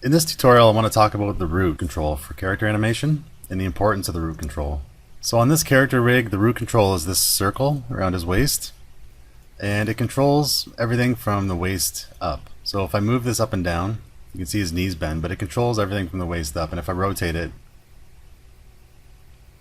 In this tutorial, I want to talk about the root control for character animation and the importance of the root control. So on this character rig, the root control is this circle around his waist, and it controls everything from the waist up. So if I move this up and down, you can see his knees bend, but it controls everything from the waist up, and if I rotate it.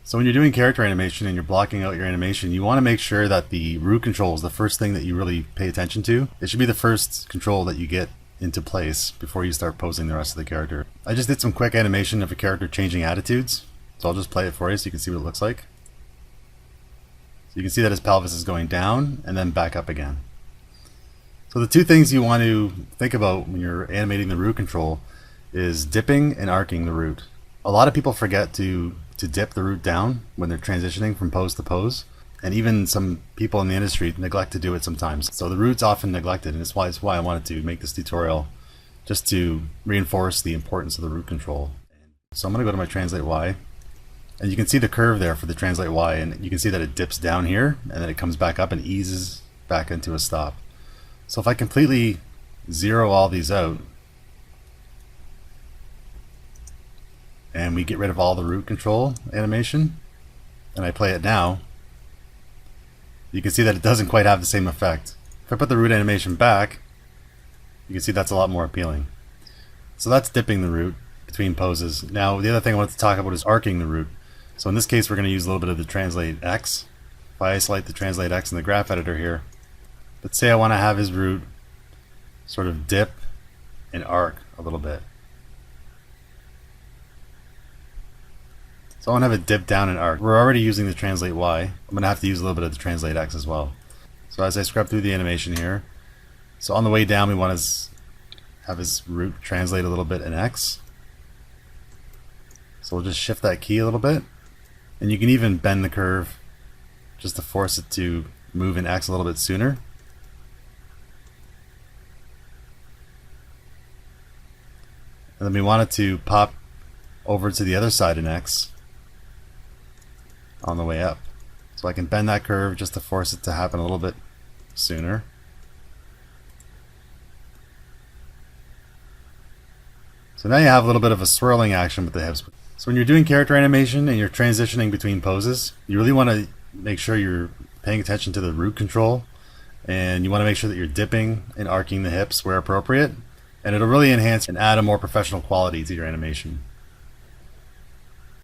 So when you're doing character animation and you're blocking out your animation, you want to make sure that the root control is the first thing that you really pay attention to. It should be the first control that you get into place before you start posing the rest of the character. I just did some quick animation of a character changing attitudes, so I'll just play it for you so you can see what it looks like. So you can see that his pelvis is going down and then back up again. So the two things you want to think about when you're animating the root control is dipping and arcing the root. A lot of people forget to dip the root down when they're transitioning from pose to pose, and even some people in the industry neglect to do it sometimes. So the root's often neglected, and it's why I wanted to make this tutorial, just to reinforce the importance of the root control. So I'm going to go to my Translate Y, and you can see the curve there for the Translate Y, and you can see that it dips down here, and then it comes back up and eases back into a stop. So if I completely zero all these out, and we get rid of all the root control animation, and I play it now, you can see that it doesn't quite have the same effect. If I put the root animation back, you can see that's a lot more appealing. So that's dipping the root between poses. Now the other thing I wanted to talk about is arcing the root. So in this case we're going to use a little bit of the Translate X. If I isolate the Translate X in the graph editor here, let's say I want to have his root sort of dip and arc a little bit. So I want to have it dip down and arc. We're already using the Translate Y. I'm going to have to use a little bit of the Translate X as well. So as I scrub through the animation here, so on the way down we want to have his root translate a little bit in X. So we'll just shift that key a little bit. And you can even bend the curve just to force it to move in X a little bit sooner. And then we want it to pop over to the other side in X on the way up. So I can bend that curve just to force it to happen a little bit sooner. So now you have a little bit of a swirling action with the hips. So when you're doing character animation and you're transitioning between poses, you really want to make sure you're paying attention to the root control, and you want to make sure that you're dipping and arcing the hips where appropriate, and it'll really enhance and add a more professional quality to your animation.